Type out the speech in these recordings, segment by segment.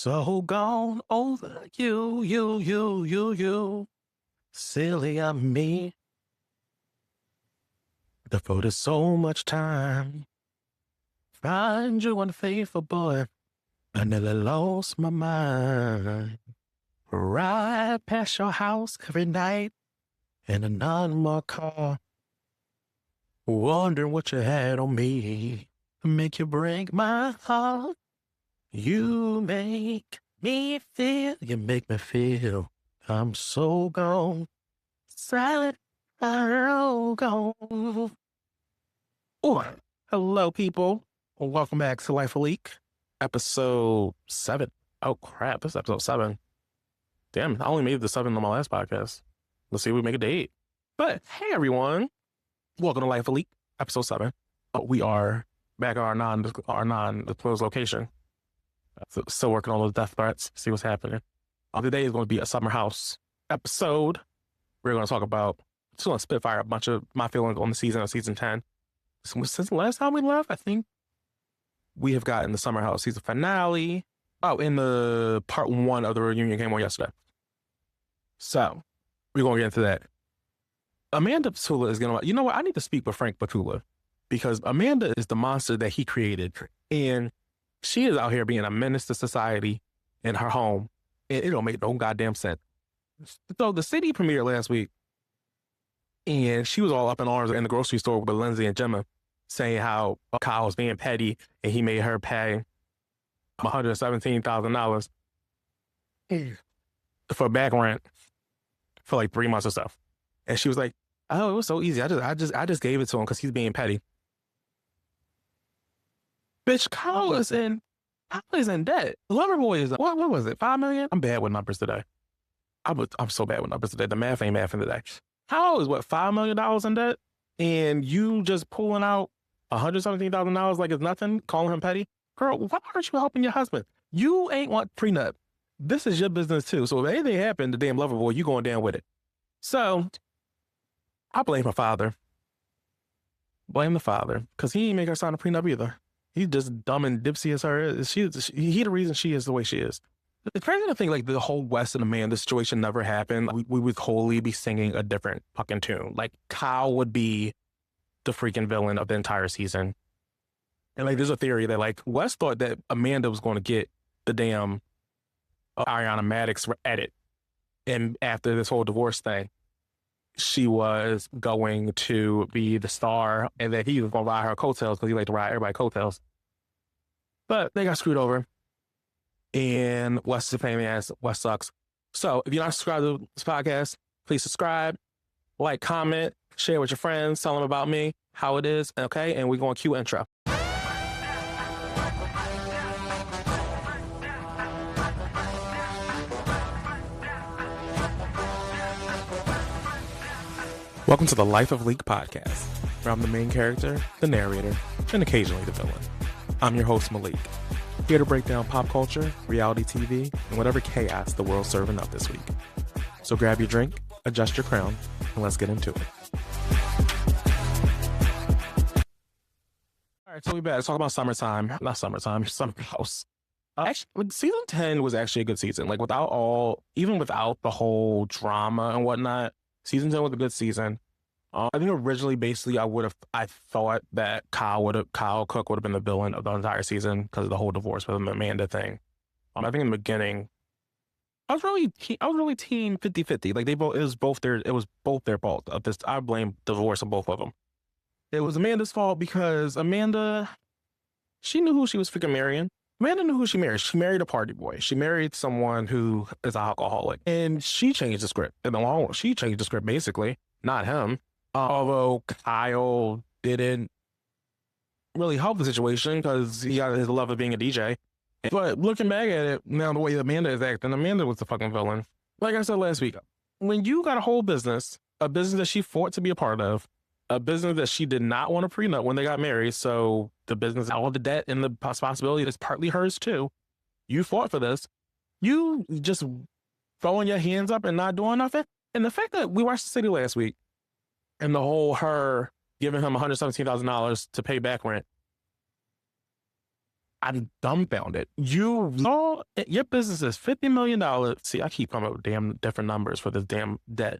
So gone over you. Silly of me. Devoted so much time. Find you unfaithful boy. I nearly lost my mind. Ride past your house every night in a non-marked car. Wondering what you had on me to make you break my heart. You make me feel I'm so gone. Silent, gone. Oh, hello, people. Welcome back to Life of Leek, episode 7. Oh, crap. This is episode 7. Damn, I only made the 7 on my last podcast. Let's see if we make it to 8. But, hey, everyone. Welcome to Life of Leek, episode 7. We are back at our non-disclosed location. So, still working on those death threats, see what's happening. Today is going to be a summer house episode. We're going to talk about, just going to spitfire a bunch of my feelings on the season of season 10. Since the last time we left, I think we have gotten the summer house season finale. Oh, in the part 1 of the reunion came on yesterday. So, we're going to get into that. Amanda Batula is going to, you know what? I need to speak with Frank Batula because Amanda is the monster that he created. And she is out here being a menace to society in her home. And it don't make no goddamn sense. So the city premiered last week. And she was all up in arms in the grocery store with Lindsay and Gemma saying how Kyle was being petty and he made her pay $117,000 for back rent for like 3 months or so. And she was like, "Oh, it was so easy. I just gave it to him because he's being petty." Bitch, Kyle is in debt. Loverboy is what was it? $5 million? I'm bad with numbers today. I'm so bad with numbers today. The math ain't mathing today. Kyle is what, $5 million in debt? And you just pulling out $117,000 like it's nothing, calling him petty? Girl, why aren't you helping your husband? You ain't want prenup. This is your business too. So if anything happened to damn Loverboy, you going down with it. So I blame her father. Blame the father. Because he ain't make her sign a prenup either. He's just dumb and dipsy as her is. He the reason she is the way she is. It's crazy to think like the whole West and Amanda situation never happened. We would wholly be singing a different fucking tune. Like Kyle would be the freaking villain of the entire season. And like there's a theory that like West thought that Amanda was going to get the damn Ariana Maddox edit. And after this whole divorce thing, she was going to be the star and that he was going to ride her coattails because he liked to ride everybody's coattails. But they got screwed over. And West is a pain in the ass. West sucks. So if you're not subscribed to this podcast, please subscribe, like, comment, share with your friends, tell them about me, how it is, okay? And we're going to cue intro. Welcome to the Life of Leek Podcast, where I'm the main character, the narrator, and occasionally the villain. I'm your host, Malik, here to break down pop culture, reality TV, and whatever chaos the world's serving up this week. So grab your drink, adjust your crown, and let's get into it. All right, so we're back. Let's talk about summertime. Not summertime, summer house. Actually, season 10 was actually a good season. Like even without the whole drama and whatnot, season 10 was a good season. I think originally, basically, I thought that Kyle Cook would have been the villain of the entire season because of the whole divorce with the Amanda thing. I think in the beginning, I was really team 50-50. Like it was both their fault of this. I blame the divorce on both of them. It was Amanda's fault because Amanda, she knew who she was freaking marrying. Amanda knew who she married. She married a party boy. She married someone who is an alcoholic. And she changed the script. In the long run, she changed the script basically, not him. Although Kyle didn't really help the situation because he got his love of being a DJ. But looking back at it, now the way Amanda is acting, Amanda was the fucking villain. Like I said last week, when you got a whole business, a business that she fought to be a part of, a business that she did not want to prenup when they got married, so the business, all the debt and the possibility is partly hers too. You fought for this. You just throwing your hands up and not doing nothing. And the fact that we watched The City last week and the whole her giving him $117,000 to pay back rent, I'm dumbfounded. You saw your business is $50 million. See, I keep coming up with damn different numbers for this damn debt.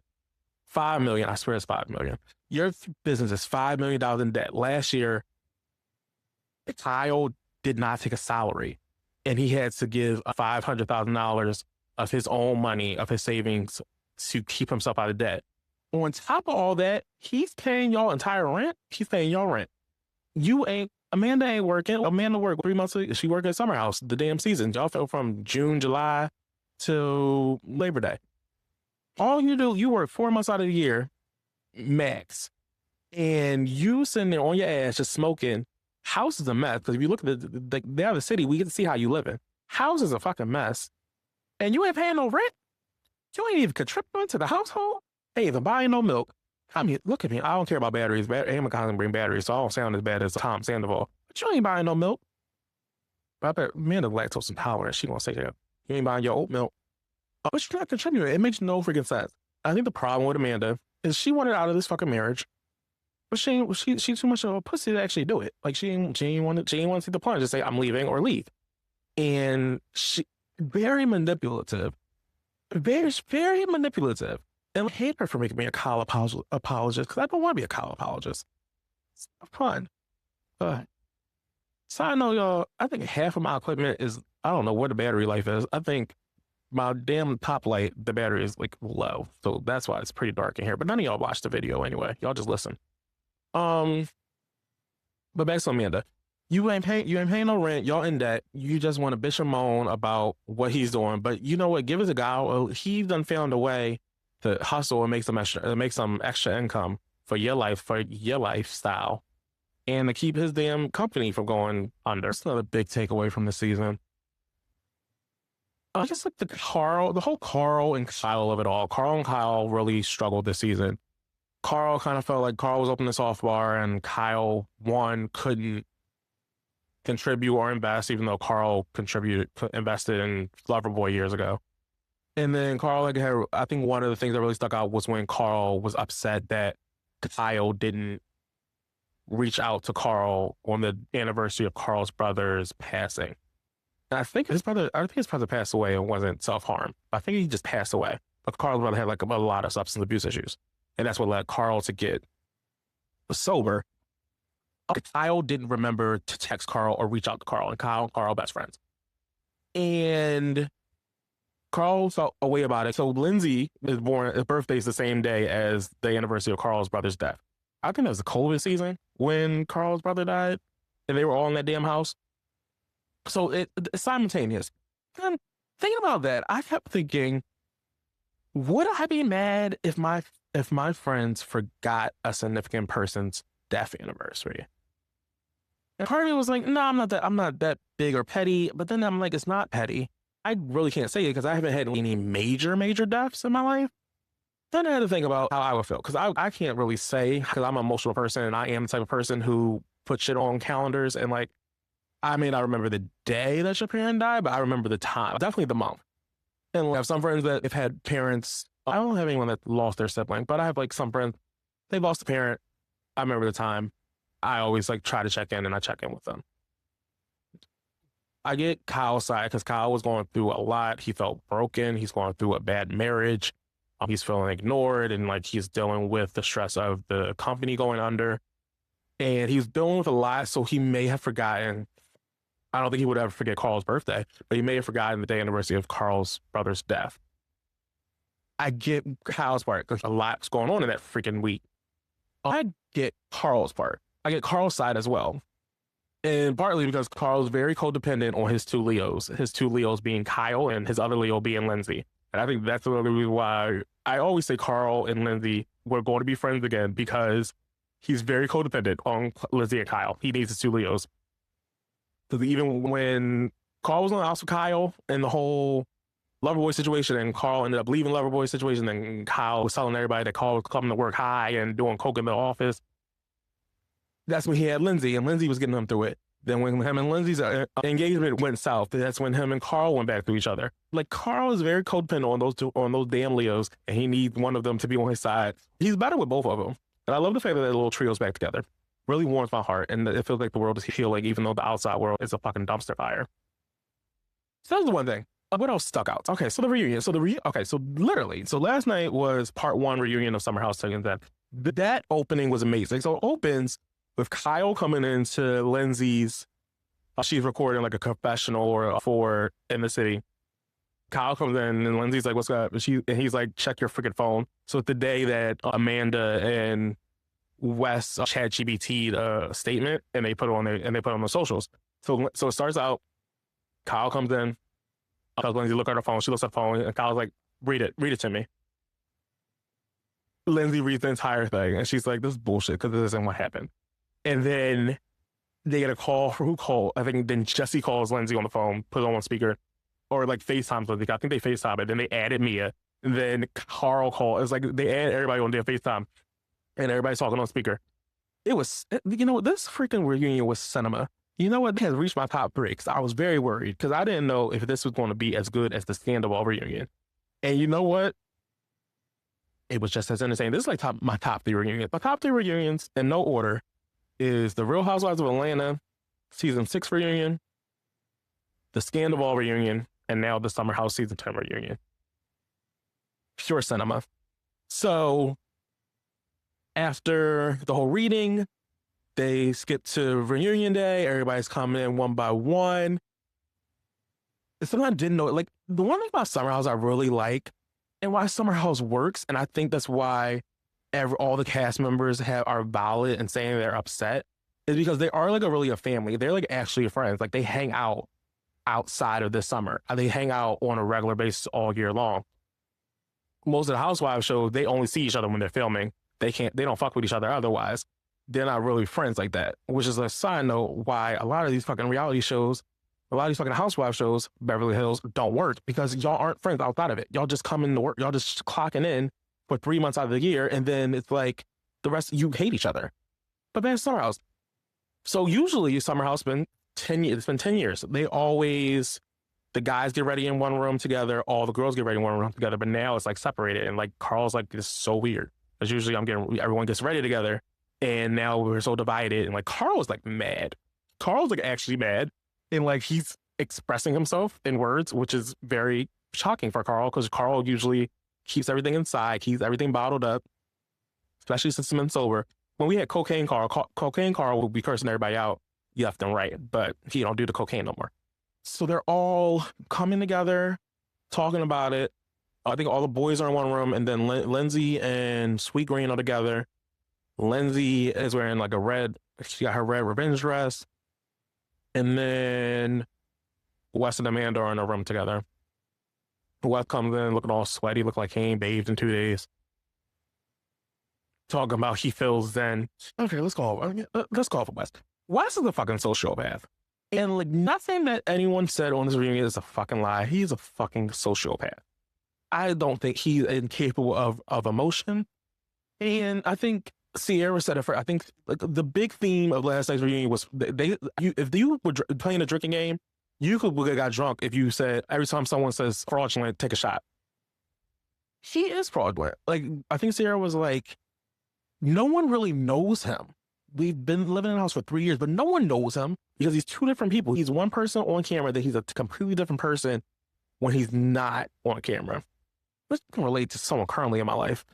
5 million. I swear it's 5 million. Your business is $5 million in debt. Last year, Kyle did not take a salary, and he had to give $500,000 of his own money, of his savings, to keep himself out of debt. On top of all that, he's paying y'all entire rent. He's paying y'all rent. Amanda ain't working. Amanda worked 3 months. She worked at Summer House the damn season. Y'all fell from June, July to Labor Day. All you do, you work 4 months out of the year, max. And you sitting there on your ass just smoking. House is a mess. Because if you look at the other city, we get to see how you living. House is a fucking mess. And you ain't paying no rent. You ain't even contributing to the household. Hey, even buying no milk. I mean, look at me. I don't care about batteries. Amazon can bring batteries, so I don't sound as bad as Tom Sandoval. But you ain't buying no milk. But I bet Amanda's lactose intolerant. She gonna say that. You ain't buying your oat milk. But you're not contributing. It makes no freaking sense. I think the problem with Amanda is she wanted out of this fucking marriage, but she's too much of a pussy to actually do it. Like she ain't want to see the plunge, just say I'm leaving or leave. And she very manipulative, very manipulative. And I hate her for making me a Kyle apologist because I don't want to be a Kyle apologist. It's fun. So I know y'all, I think half of my equipment is, I don't know what the battery life is. I think my damn top light, the battery is like low. So that's why it's pretty dark in here. But none of y'all watch the video anyway. Y'all just listen. But back to Amanda. You ain't paying no rent. Y'all in debt. You just want to bitch and moan about what he's doing. But you know what? Give it a go. He done found a way to hustle and make some extra income for your lifestyle, and to keep his damn company from going under. That's another big takeaway from the season. I guess like the whole Carl and Kyle of it all. Carl and Kyle really struggled this season. Carl kind of felt like Carl was opening the soft bar, and Kyle couldn't contribute or invest, even though Carl invested in Loverboy years ago. And then Carl, I think one of the things that really stuck out was when Carl was upset that Kyle didn't reach out to Carl on the anniversary of Carl's brother's passing. And I think his brother passed away and wasn't self-harm. I think he just passed away. But Carl's brother had like a lot of substance abuse issues. And that's what led Carl to get sober. Kyle didn't remember to text Carl or reach out to Carl, and Carl best friends. And Carl felt a way about it. So Lindsay is born, his birthday is the same day as the anniversary of Carl's brother's death. I think that was the COVID season when Carl's brother died, and they were all in that damn house. So it's simultaneous. And thinking about that, I kept thinking, would I be mad if my friends forgot a significant person's death anniversary? And part of me was like, no, I'm not that big or petty. But then I'm like, it's not petty. I really can't say it because I haven't had any major deaths in my life. Then I had to think about how I would feel, because I can't really say, because I'm an emotional person and I am the type of person who puts shit on calendars. And like, I may not remember the day that your parent died, but I remember the time, definitely the month. And I have some friends that have had parents. I don't have anyone that lost their sibling, but I have like some friends, they lost a parent. I remember the time. I always like try to check in, and I check in with them. I get Kyle's side because Kyle was going through a lot. He felt broken. He's going through a bad marriage. He's feeling ignored, and like he's dealing with the stress of the company going under. And he's dealing with a lot, so he may have forgotten. I don't think he would ever forget Carl's birthday, but he may have forgotten the day anniversary of Carl's brother's death. I get Kyle's part because a lot's going on in that freaking week. I get Carl's part. I get Carl's side as well. And partly because Carl's very codependent on his two Leos. His two Leos being Kyle and his other Leo being Lindsay. And I think that's another reason why I always say Carl and Lindsay were going to be friends again, because he's very codependent on Lindsay and Kyle. He needs his two Leos. Because even when Carl was on the house with Kyle and the whole Loverboy situation, and Carl ended up leaving Loverboy situation, and Kyle was telling everybody that Carl was coming to work high and doing coke in the office. That's when he had Lindsay, and Lindsay was getting him through it. Then when him and Lindsay's engagement went south, that's when him and Carl went back to each other. Like, Carl is very codependent on those damn Leos, and he needs one of them to be on his side. He's better with both of them. And I love the fact that little trio's back together. Really warms my heart, and it feels like the world is healing, even though the outside world is a fucking dumpster fire. So that's the one thing. What else stuck out? Okay, so the reunion. Okay, so literally, so last night was part one reunion of Summer House Seconds. That opening was amazing. So it opens with Kyle coming into Lindsay's. She's recording like a confessional or for in the city. Kyle comes in and Lindsay's like, "What's up?" And he's like, "Check your freaking phone." So it's the day that Amanda and Wes chat GBT'd a statement and they put it on the socials. So it starts out. Kyle comes in. Tells Lindsay look at her phone. She looks at the phone and Kyle's like, read it to me. Lindsay reads the entire thing and she's like, this is bullshit because this isn't what happened. And then they get a call from who called? I think then Jesse calls Lindsay on the phone, put it on speaker, or like FaceTimes Lindsay. I think they FaceTime it. Then they added Mia. And then Carl called. It's like they add everybody on their FaceTime and everybody's talking on speaker. It was, this freaking reunion was cinema. You know what? It has reached my top 3 because I was very worried because I didn't know if this was going to be as good as the Scandal reunion. And you know what? It was just as entertaining. This is like my top 3 reunions. My top 3 reunions in no order is the Real Housewives of Atlanta season 6 reunion, the Scandal reunion, and now the Summer House season 10 reunion. Pure cinema. So after the whole reading, they skip to reunion day. Everybody's coming in one by one. Something I didn't know. Like, the one thing about Summer House I really like and why Summer House works, and I think that's why all the cast members are valid and saying they're upset, is because they are like a family. They're like actually friends. Like, they hang out outside of this summer. They hang out on a regular basis all year long. Most of the Housewives shows, they only see each other when they're filming. They don't fuck with each other otherwise. They're not really friends like that, which is a side note why a lot of these fucking reality shows, a lot of these fucking housewife shows, Beverly Hills, don't work because y'all aren't friends outside of it. Y'all just come into work. Y'all just clocking in for 3 months out of the year. And then it's like the rest, you hate each other. But then Summer House. So usually Summer House been 10 years. It's been 10 years. The guys get ready in one room together. All the girls get ready in one room together. But now it's like separated. And like Carl's like, this is so weird. Because usually everyone gets ready together. And now we're so divided. And like Carl was like mad. Carl's like actually mad. And like he's expressing himself in words, which is very shocking for Carl because Carl usually keeps everything inside, keeps everything bottled up, especially since he's been sober. When we had Cocaine Carl would be cursing everybody out left and right, but he don't do the cocaine no more. So they're all coming together, talking about it. I think all the boys are in one room, and then Lindsay and Sweet Green are together. Lindsay is wearing like she got her red revenge dress. And then Wes and Amanda are in a room together. Wes comes in looking all sweaty, look like he ain't bathed in 2 days. Talking about he feels zen. Okay, let's go for Wes. Wes is a fucking sociopath. And like nothing that anyone said on this reunion is a fucking lie. He's a fucking sociopath. I don't think he's incapable of emotion. And I think Ciara said it first. I think like the big theme of last night's reunion was if you were playing a drinking game, you could have got drunk if you said every time someone says fraudulent, take a shot. He is fraudulent. Like I think Ciara was like, no one really knows him. We've been living in the house for 3 years, but no one knows him because he's 2 different people. He's one person on camera, then he's a completely different person when he's not on camera. This can relate to someone currently in my life.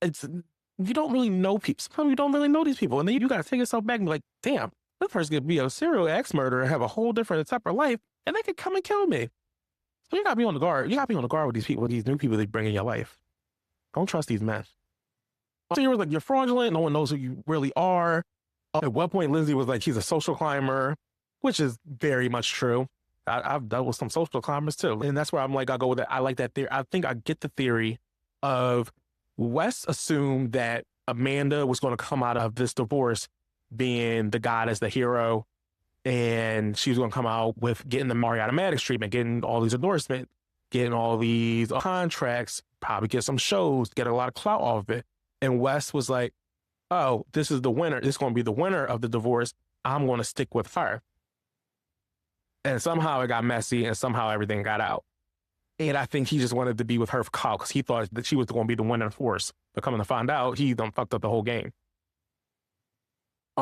You don't really know people. Sometimes you don't really know these people. And then you got to take yourself back and be like, damn, this person could be a serial axe murderer and have a whole different separate life, and they could come and kill me. So you got to be on the guard. You got to be on the guard with these people, with these new people they bring in your life. Don't trust these men. So you were like, you're fraudulent. No one knows who you really are. At one point, Lindsay was like, he's a social climber, which is very much true. I've dealt with some social climbers too. And that's where I'm like, I'll go with it. I like that theory. I think I get the theory of Wes assumed that Amanda was going to come out of this divorce being the goddess, the hero, and she was going to come out with getting the Mariana Maddox treatment, getting all these endorsements, getting all these contracts, probably get some shows, get a lot of clout off of it. And Wes was like, oh, this is the winner. This is going to be the winner of the divorce. I'm going to stick with her. And somehow it got messy and somehow everything got out. And I think he just wanted to be with her for Kyle because he thought that she was going to be the winning force. But coming to find out, he done fucked up the whole game.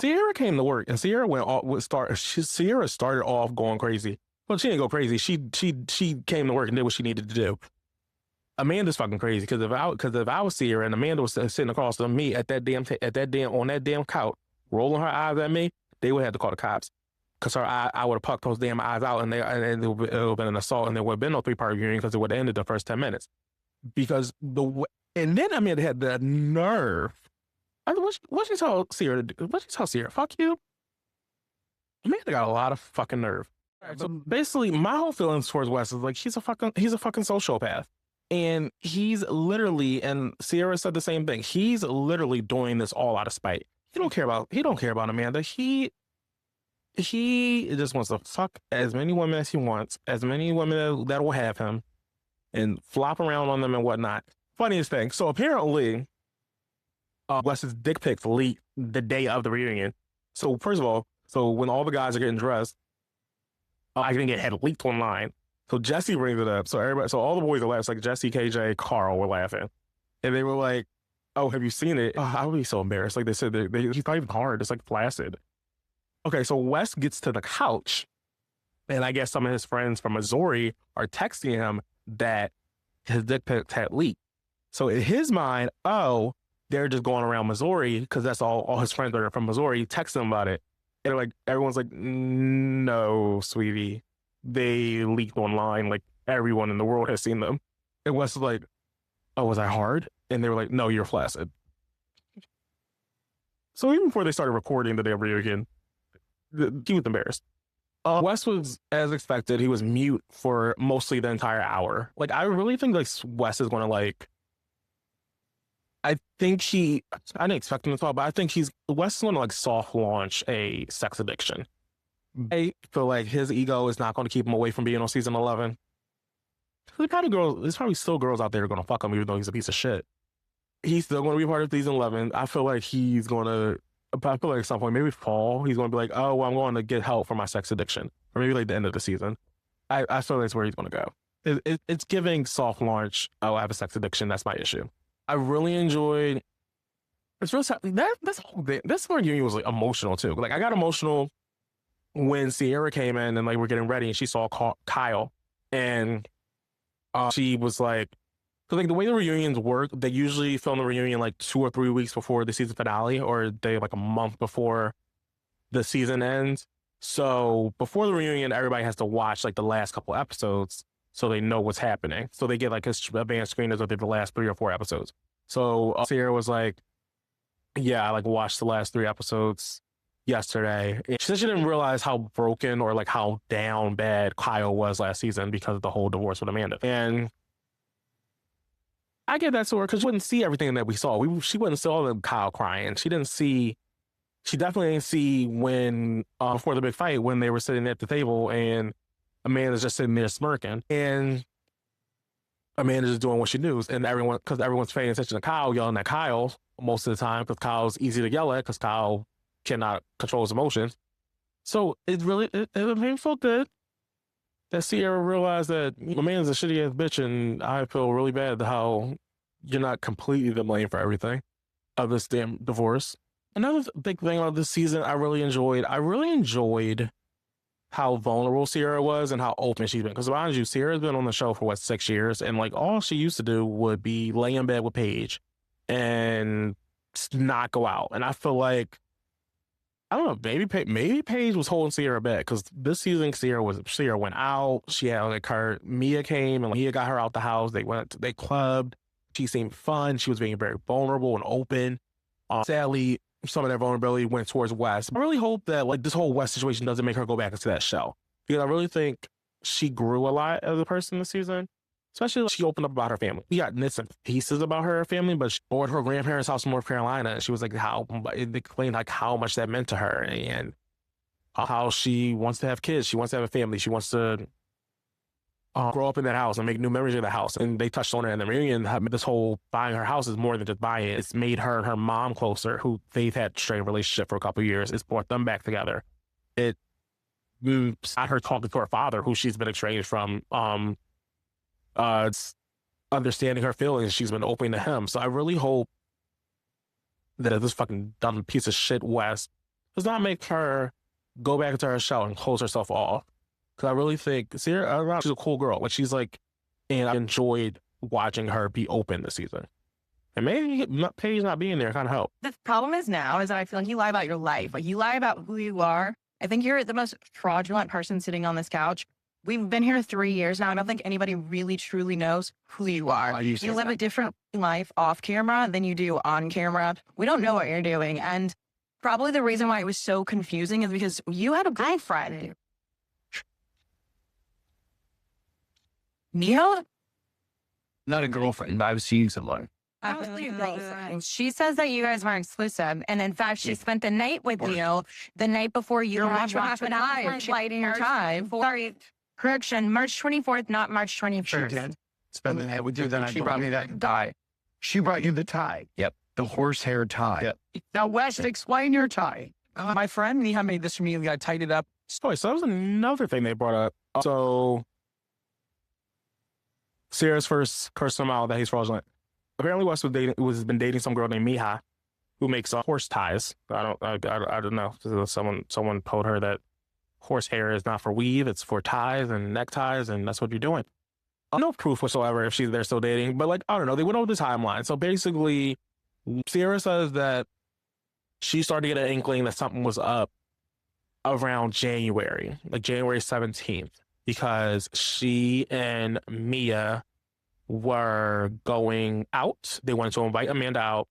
Ciara came to work and Ciara Ciara started off going crazy. Well, she didn't go crazy. She came to work and did what she needed to do. Amanda's fucking crazy because if I was Ciara and Amanda was sitting across from me at that damn on that damn couch, rolling her eyes at me, they would have to call the cops because I would have pucked those damn eyes out and it would have been an assault and there would have been no 3-part reunion because it would have ended the first 10 minutes. Because and then Amanda had the nerve. What she told Ciara to do? What she told Ciara? Fuck you. Amanda got a lot of fucking nerve. Right, so basically, my whole feelings towards Wes is like he's a fucking sociopath. And he's literally, and Ciara said the same thing. He's literally doing this all out of spite. He don't care about Amanda. He just wants to fuck as many women as he wants, as many women that will have him, and flop around on them and whatnot. Funniest thing. So apparently, Wes's dick pics leaked the day of the reunion. So first of all, when all the guys are getting dressed, I think it had leaked online. So Jesse brings it up. So all the boys are laughing. It's like Jesse, KJ, Carl were laughing. And they were like, oh, have you seen it? Oh, I would be so embarrassed. Like they said, he's not even hard. It's like flaccid. Okay, so Wes gets to the couch. And I guess some of his friends from Missouri are texting him that his dick pics had leaked. So in his mind, oh, they're just going around Missouri because that's all his friends are from Missouri, texting him about it. And like everyone's like, no, sweetie. They leaked online, like everyone in the world has seen them. And Wes was like, oh, was I hard? And they were like, no, you're flaccid. So even before they started recording the damn reunion, he was embarrassed. Wes was, as expected, he was mute for mostly the entire hour. Like, I really think like Wes is going to like, I didn't expect him to talk, but I think Wes is going to like soft launch a sex addiction. I feel like his ego is not going to keep him away from being on season 11. There's probably still girls out there who are going to fuck him, even though he's a piece of shit. He's still going to be part of season 11. I feel like at some point, maybe fall, he's going to be like, oh, well, I'm going to get help for my sex addiction. Or maybe like the end of the season. I feel that's where he's going to go. It's giving soft launch, oh, I have a sex addiction. That's my issue. I really enjoyed. It's real. This whole thing, this reunion was like emotional too. Like I got emotional when Ciara came in and like we're getting ready and she saw Kyle and she was like, so like the way the reunions work, they usually film the reunion like 2 or 3 weeks before the season finale, or they like a month before the season ends. So before the reunion, everybody has to watch like the last couple episodes so they know what's happening. So they get like advanced screeners of the last 3 or 4 episodes. So Ciara was like, yeah, I like watched the last 3 episodes yesterday. And she said she didn't realize how broken or like how down bad Kyle was last season because of the whole divorce with Amanda. And I get that to her because she wouldn't see everything that we saw. She wouldn't see all the Kyle crying. She definitely didn't see when, before the big fight, when they were sitting at the table and Amanda's just sitting there smirking. And Amanda's just doing what she does. And everyone's paying attention to Kyle, yelling at Kyle most of the time because Kyle's easy to yell at because Kyle cannot control his emotions. So it made me feel good that Ciara realized that Amanda's a shitty ass bitch, and I feel really bad how you're not completely to blame for everything of this damn divorce. Another big thing about this season I really enjoyed how vulnerable Ciara was and how open she's been. Because mind you, Ciara's been on the show for 6 years, and like all she used to do would be lay in bed with Paige and not go out. And I feel like, I don't know, maybe Paige was holding Ciara back because this season Ciara went out. She had like Mia came and Mia got her out the house. They clubbed. She seemed fun. She was being very vulnerable and open. Sadly, some of that vulnerability went towards Wes. I really hope that like this whole Wes situation doesn't make her go back into that shell, because I really think she grew a lot as a person this season. Especially she opened up about her family. We got bits and pieces about her family, but she bought her grandparents' house in North Carolina, and she was like it explained like how much that meant to her and how she wants to have kids. She wants to have a family. She wants to grow up in that house and make new memories of the house. And they touched on it in the reunion. This whole buying her house is more than just buying it. It's made her and her mom closer, who they've had a strained relationship for a couple of years. It's brought them back together. It got her talking to her father, who she's been estranged from. It's understanding her feelings. She's been open to him. So I really hope that this fucking dumb piece of shit Wes does not make her go back into her shell and close herself off. Because I really think Ciara, she's a cool girl. Like, she's like, and I enjoyed watching her be open this season. And maybe Paige not being there kind of helped. The problem is now is that I feel like you lie about your life. Like, you lie about who you are. I think you're the most fraudulent person sitting on this couch. We've been here 3 years now. I don't think anybody really truly knows who you are. You live a different life off camera than you do on camera. We don't know what you're doing. And probably the reason why it was so confusing is because you had a girlfriend. Neil? Not a girlfriend, but I was seeing someone. Absolutely a girlfriend. She says that you guys weren't exclusive. And in fact, she spent the night with you the night before you had lighting your time. Sorry, correction, March 24th, not March 21st. Spend the night with you, then she brought me that tie. She brought you the tie. Yep. The horsehair tie. Yep. Now, West, explain your tie. My friend, Neha made this for me. I tied it up. So that was another thing they brought up. So Ciara's first cursed him out that he's fraudulent. Apparently, West was been dating some girl named Miha, who makes horse ties. I don't know. Someone told her that horsehair is not for weave; it's for ties and neckties, and that's what you're doing. No proof whatsoever if they're still dating, but like I don't know. They went over the timeline. So basically, Ciara says that she started to get an inkling that something was up around January, like January 17th, because she and Mia were going out. They wanted to invite Amanda out.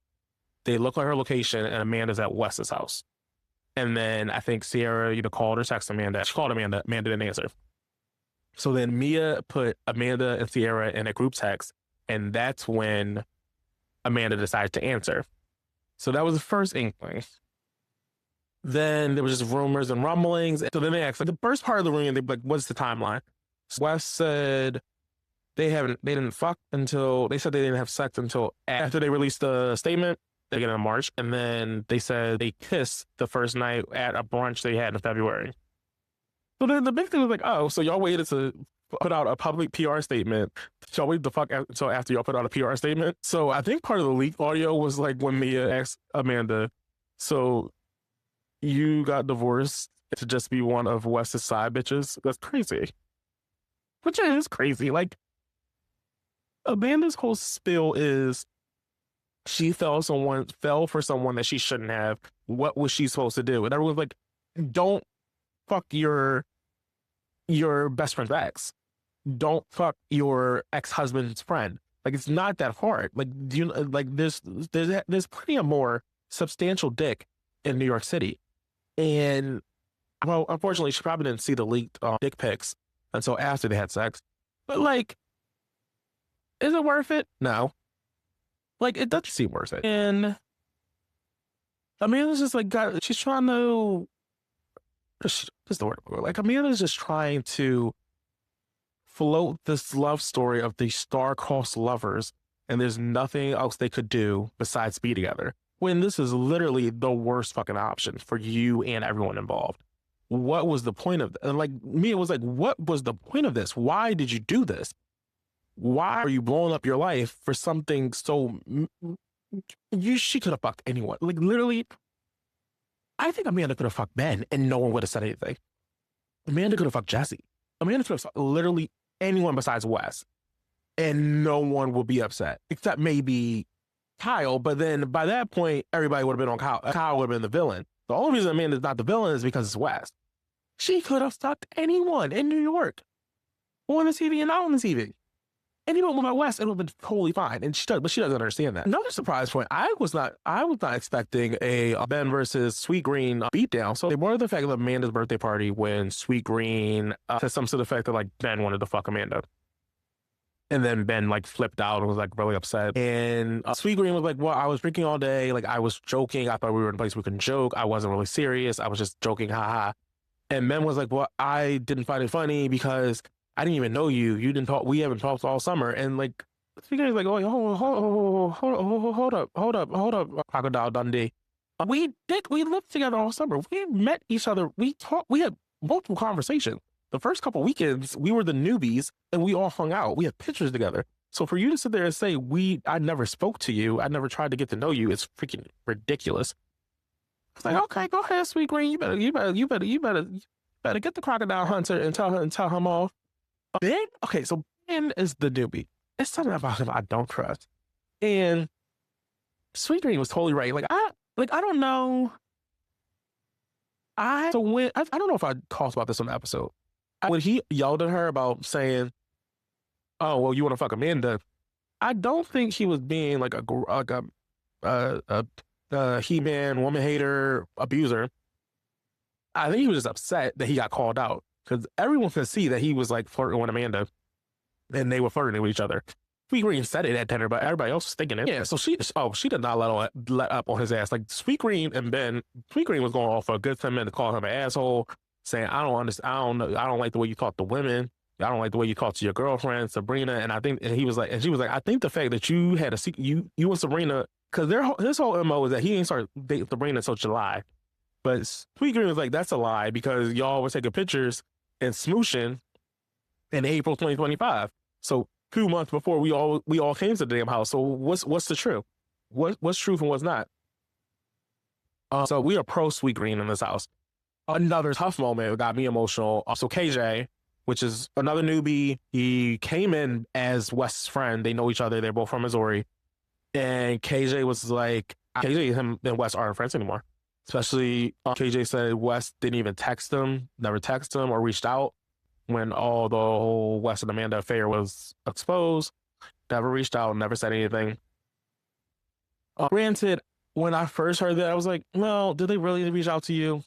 They look at her location, and Amanda's at Wes's house. And then I think Ciara either called or texted Amanda. She called Amanda. Amanda didn't answer. So then Mia put Amanda and Ciara in a group text, and that's when Amanda decided to answer. So that was the first inkling. Then there was just rumors and rumblings. So then they asked, like, the first part of the reunion, they like, what's the timeline? So Wes said they didn't fuck until, they said they didn't have sex until after they released the statement, they get in March. And then they said they kissed the first night at a brunch they had in February. So then the big thing was like, oh, so y'all waited to put out a public PR statement. Y'all waited the fuck until after y'all put out a PR statement. So I think part of the leaked audio was like when Mia asked Amanda, so you got divorced to just be one of Wes's side bitches? That's crazy. Which is crazy. Like, Amanda's whole spill is she fell for someone that she shouldn't have. What was she supposed to do? And everyone's like, don't fuck your best friend's ex. Don't fuck your ex-husband's friend. Like, it's not that hard. Like, do you like there's plenty of more substantial dick in New York City. And well, unfortunately, she probably didn't see the leaked dick pics until after they had sex. But like, is it worth it? No. Like, it doesn't seem worth it. And Amanda's just like, she's trying to, just the word. Like, Amanda's just trying to float this love story of these star-crossed lovers, and there's nothing else they could do besides be together. When this is literally the worst fucking option for you and everyone involved. What was the point of this? And like, Mia was like, what was the point of this? Why did you do this? Why are you blowing up your life for something so... She could have fucked anyone. Like, literally, I think Amanda could have fucked Ben and no one would have said anything. Amanda could have fucked Jesse. Amanda could have fucked literally anyone besides Wes. And no one would be upset. Except maybe Kyle, but then by that point, everybody would have been on Kyle. Kyle would have been the villain. The only reason Amanda's not the villain is because it's West. She could have fucked anyone in New York, on the TV and not on the TV. Anyone with my West, it would have been totally fine. And she does, but she doesn't understand that. Another surprise point, I was not expecting a Ben versus Sweet Green beatdown. So they brought up the fact of Amanda's birthday party when Sweet Green said something to the fact that like Ben wanted to fuck Amanda. And then Ben like flipped out and was like really upset. And Sweet Green was like, well, I was drinking all day. Like I was joking. I thought we were in a place we can joke. I wasn't really serious. I was just joking. Ha. And Ben was like, well, I didn't find it funny because I didn't even know you. You didn't talk. We haven't talked all summer. And like, Sweet Green was like, oh, hold up, Crocodile Dundee. We lived together all summer. We met each other. We talked. We had multiple conversations. The first couple weekends, we were the newbies and we all hung out. We had pictures together. So for you to sit there and say, I never spoke to you, I never tried to get to know you, it's freaking ridiculous. It's like, okay, go ahead, Sweet Green. You better better get the crocodile hunter and tell him off. Ben, okay, so Ben is the newbie. It's something about him I don't trust. And Sweet Green was totally right. I don't know. I don't know if I talked about this on the episode. When he yelled at her about saying, "Oh, well, you want to fuck Amanda," I don't think he was being like a he-man, woman hater, abuser. I think he was just upset that he got called out because everyone could see that he was like flirting with Amanda, and they were flirting with each other. Sweet Green said it at dinner, but everybody else was thinking it. Yeah, so she did not let up on his ass. Like Sweet Green and Ben, Sweet Green was going off for a good 10 minutes to call him an asshole, saying, I don't understand, I don't like the way you talk to women. I don't like the way you talk to your girlfriend, Sabrina. And she was like, I think the fact that you had a secret, you and Sabrina, because his whole MO is that he ain't started dating Sabrina until July. But Sweet Green was like, that's a lie because y'all were taking pictures and smooshing in April 2025. So 2 months before we all came to the damn house. So what's the truth? What's truth and what's not? So we are pro Sweet Green in this house. Another tough moment got me emotional. So KJ, which is another newbie, he came in as West's friend. They know each other. They're both from Missouri. And KJ was like, KJ and West aren't friends anymore. Especially KJ said West didn't even text him, never texted him or reached out when all the whole West and Amanda affair was exposed. Never reached out, never said anything. Granted, when I first heard that, I was like, well, did they really reach out to you?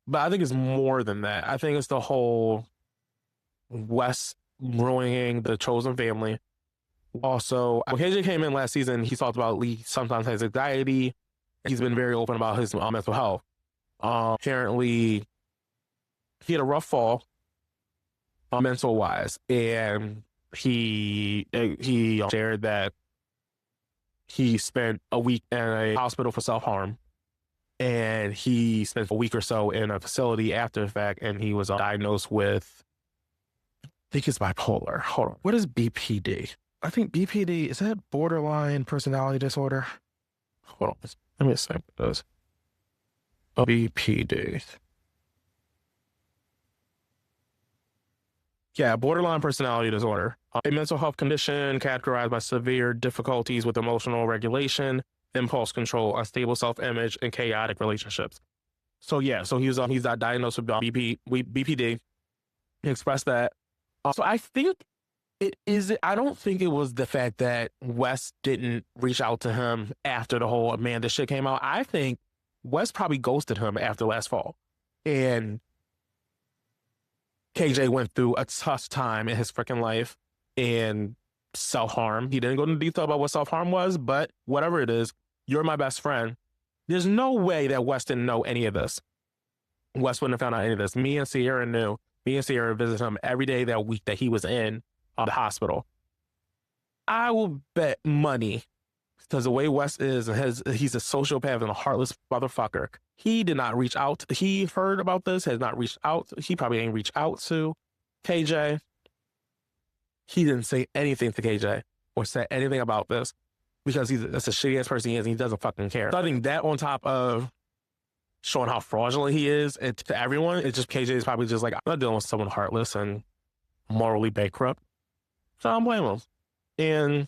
But I think it's more than that. I think it's the whole West ruining the chosen family. Also, when KJ came in last season, he talked about Lee sometimes has anxiety. He's been very open about his mental health. Apparently, he had a rough fall, mental wise, and he shared that he spent a week in a hospital for self-harm, and he spent a week or so in a facility after the fact, and he was diagnosed with, I think it's bipolar. Hold on, what is BPD? I think BPD, is that borderline personality disorder? Hold on, let me see what it does. BPD. Yeah, borderline personality disorder. A mental health condition characterized by severe difficulties with emotional regulation, impulse control, unstable self-image, and chaotic relationships. So yeah, so he's diagnosed with BPD. He expressed that. So I think I don't think it was the fact that West didn't reach out to him after the whole Amanda shit came out. I think West probably ghosted him after last fall. And KJ went through a tough time in his freaking life and self-harm. He didn't go into detail about what self-harm was, but whatever it is, you're my best friend. There's no way that West didn't know any of this. West wouldn't have found out any of this. Me and Ciara knew. Me and Ciara visited him every day that week that he was in the hospital. I will bet money, because the way West is, he's a sociopath and a heartless motherfucker. He did not reach out. He heard about this, has not reached out. He probably ain't reached out to KJ. He didn't say anything to KJ or say anything about this because that's a shitty ass person he is and he doesn't fucking care. So I think that on top of showing how fraudulent he is and to everyone, it's just KJ is probably just like, I'm not dealing with someone heartless and morally bankrupt. So I don't blame him. And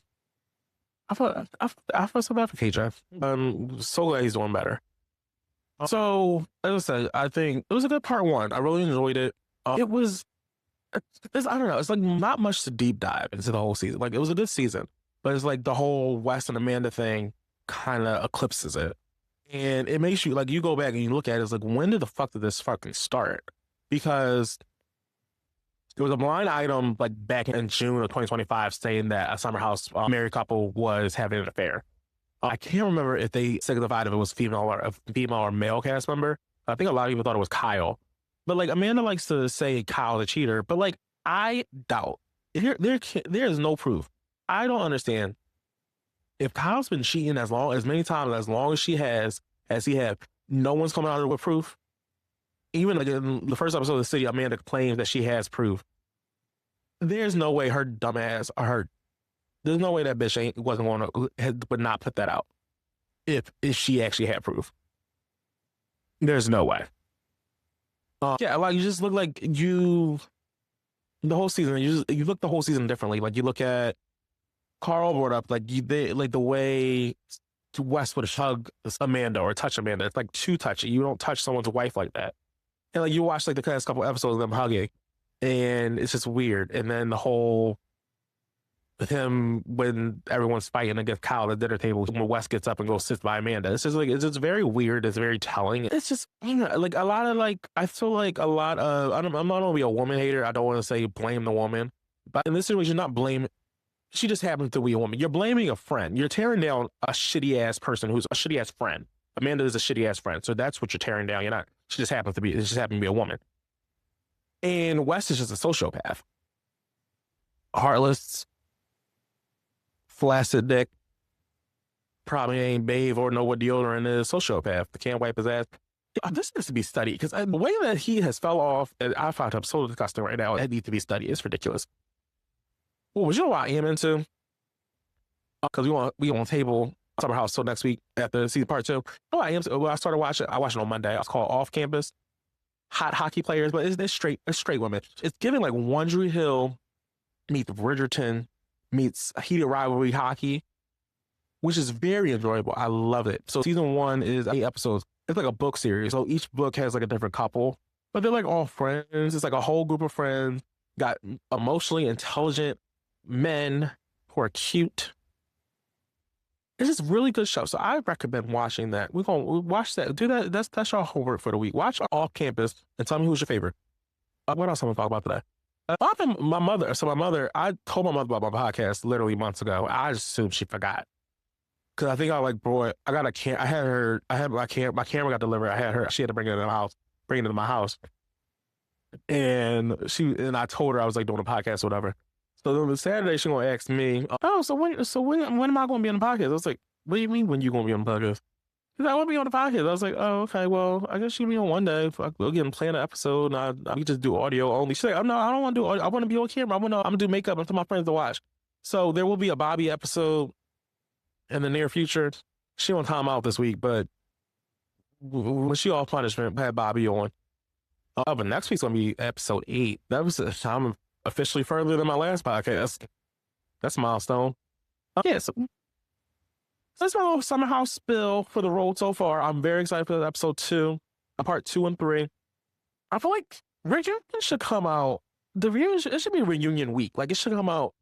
I feel so bad for KJ. I'm so glad he's doing better. So, as I said, I think it was a good part one. I really enjoyed it. It was, I don't know, it's like not much to deep dive into the whole season. Like, it was a good season, but it's like the whole West and Amanda thing kind of eclipses it. And it makes you, like, you go back and you look at it, it's like, when did the fuck did this fucking start? Because there was a blind item like back in June of 2025 saying that a Summer House married couple was having an affair. I can't remember if they signified if it was female or male cast member. I think a lot of people thought it was Kyle. But like Amanda likes to say Kyle the cheater, but like I doubt. There is no proof. I don't understand. If Kyle's been cheating as many times as long as he have, no one's coming out with proof. Even like in the first episode of The City, Amanda claims that she has proof. There's no way her dumbass there's no way that bitch would not put that out if she actually had proof. There's no way. Yeah, like you just look like the whole season. You look the whole season differently. Like you look at Carl brought up like the way West would hug Amanda or touch Amanda. It's like too touchy. You don't touch someone's wife like that. And like you watch like the past couple episodes of them hugging, and it's just weird. And then the whole him when everyone's fighting against Kyle at the dinner table, when West gets up and goes sit by Amanda. It's just very weird. It's very telling. It's just like a lot of like I feel like a lot of I'm not gonna be a woman hater. I don't want to say blame the woman, but in this situation, not blame. She just happens to be a woman. You're blaming a friend. You're tearing down a shitty ass person who's a shitty ass friend. Amanda is a shitty ass friend, so that's what you're tearing down. You're not. She just happens to be. It just happened to be a woman. And West is just a sociopath, heartless, flaccid dick. Probably ain't bathe or know what deodorant is. Sociopath. Can't wipe his ass. This needs to be studied because the way that he has fell off, I find him so disgusting right now. It needs to be studied. It's ridiculous. Well, you know what I am into? Because we on table Summer House till next week after season part 2. Oh, I am. Well, I started watching. I watched it on Monday. It's called Off Campus. Hot hockey players, but it's straight women. It's giving like One Tree Hill meets Bridgerton meets heated rivalry hockey, which is very enjoyable. I love it. So season 1 is 8 episodes. It's like a book series. So each book has like a different couple, but they're like all friends. It's like a whole group of friends. Got emotionally intelligent men who are cute. It's just really good show. So I recommend watching that. We're gonna watch that. Do that. That's your homework for the week. Watch Off Campus and tell me who's your favorite. What else I'm gonna talk about today? My mother. I told my mother about my podcast literally months ago. I assumed she forgot because I think I got a cam. I had my camera got delivered. She had to bring it in the house. Bring it into my house. And I told her I was like doing a podcast or whatever. So then Saturday she gonna ask me, so when am I gonna be on the podcast? I was like, what do you mean when you gonna be on the podcast? She's like, I want to be on the podcast. I was like, oh, okay, well, I guess you'll be on one day. We'll get and plan an episode and we just do audio only. She's like, oh, no, I don't want to do audio. I want to be on camera. I'm gonna do makeup and for my friends to watch. So there will be a Bobby episode in the near future. She on time out this week, but when she off punishment, had Bobby on. But next week's gonna be episode 8. That was I'm officially further than my last podcast. That's a milestone. Yeah, so that's my little summer house spill for the road so far. I'm very excited for episode 2, part 2 and 3. I feel like reunion should come out. It should be a reunion week. Like it should come out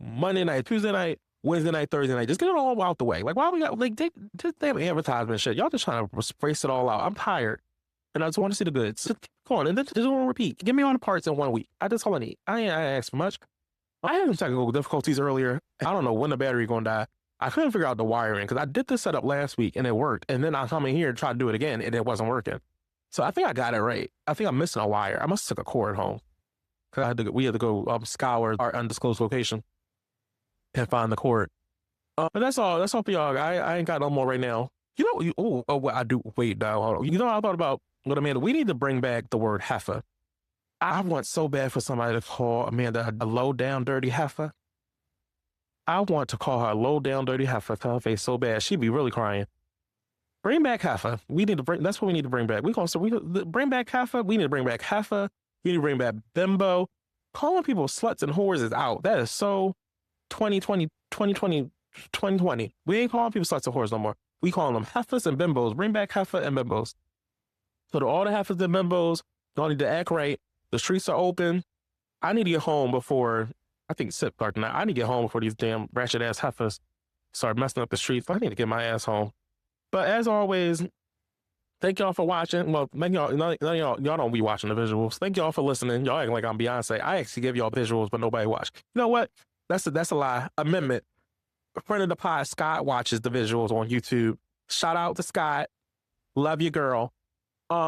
Monday night, Tuesday night, Wednesday night, Thursday night. Just get it all out the way. Like why we got like they have advertisement shit. Y'all just trying to race it all out. I'm tired. And I just want to see the goods. Come on, and then just don't repeat. Give me all the parts in 1 week. That's all I need. I ain't asked for much. I had some technical difficulties earlier. I don't know when the battery gonna die. I couldn't figure out the wiring because I did this setup last week and it worked. And then I come in here and try to do it again and it wasn't working. So I think I got it right. I think I'm missing a wire. I must have took a cord home because we had to go scour our undisclosed location and find the cord. But that's all. That's all for y'all. I ain't got no more right now. You know, what I do. Wait, now, hold on. You know what I thought about? What Amanda, we need to bring back the word heifer. I want so bad for somebody to call Amanda a low down dirty heifer. I want to call her a low down dirty heifer to her face so bad she'd be really crying. Bring back heifer. That's what we need to bring back. We bring back heifer. We need to bring back heifer. We need to bring back bimbo. Calling people sluts and whores is out. That is so 2020. We ain't calling people sluts and whores no more. We calling them heifers and bimbos. Bring back heifer and bimbos. So to all the heifers and bimbos, y'all need to act right. The streets are open. I need to get home before, I think SIP start tonight. I need to get home before these damn ratchet ass heifers start messing up the streets. I need to get my ass home. But as always, thank y'all for watching. Well, thank y'all. Y'all don't be watching the visuals. Thank y'all for listening. Y'all acting like I'm Beyonce. I actually give y'all visuals, but nobody watch. You know what? That's a lie. Amendment. A friend of the pod, Scott, watches the visuals on YouTube. Shout out to Scott. Love you, girl.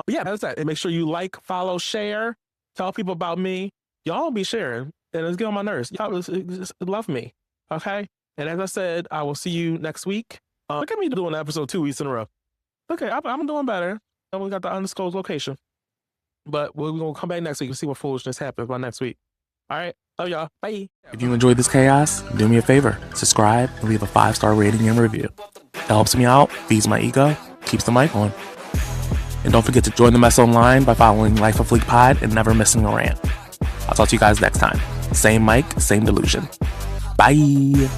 Yeah, that's that. And make sure you like, follow, share, tell people about me. Y'all don't be sharing, and it's get on my nerves. Y'all just love me, okay? And as I said, I will see you next week. Look at me doing episode 2 weeks in a row. Okay, I'm doing better. And we got the undisclosed location. But we're going to come back next week and see what foolishness happens by next week. All right, love y'all. Bye. If you enjoyed this chaos, do me a favor. Subscribe and leave a 5-star rating and review. It helps me out, feeds my ego, keeps the mic on. And don't forget to join the mess online by following Life of Leek Pod and never missing a rant. I'll talk to you guys next time. Same mic, same delusion. Bye.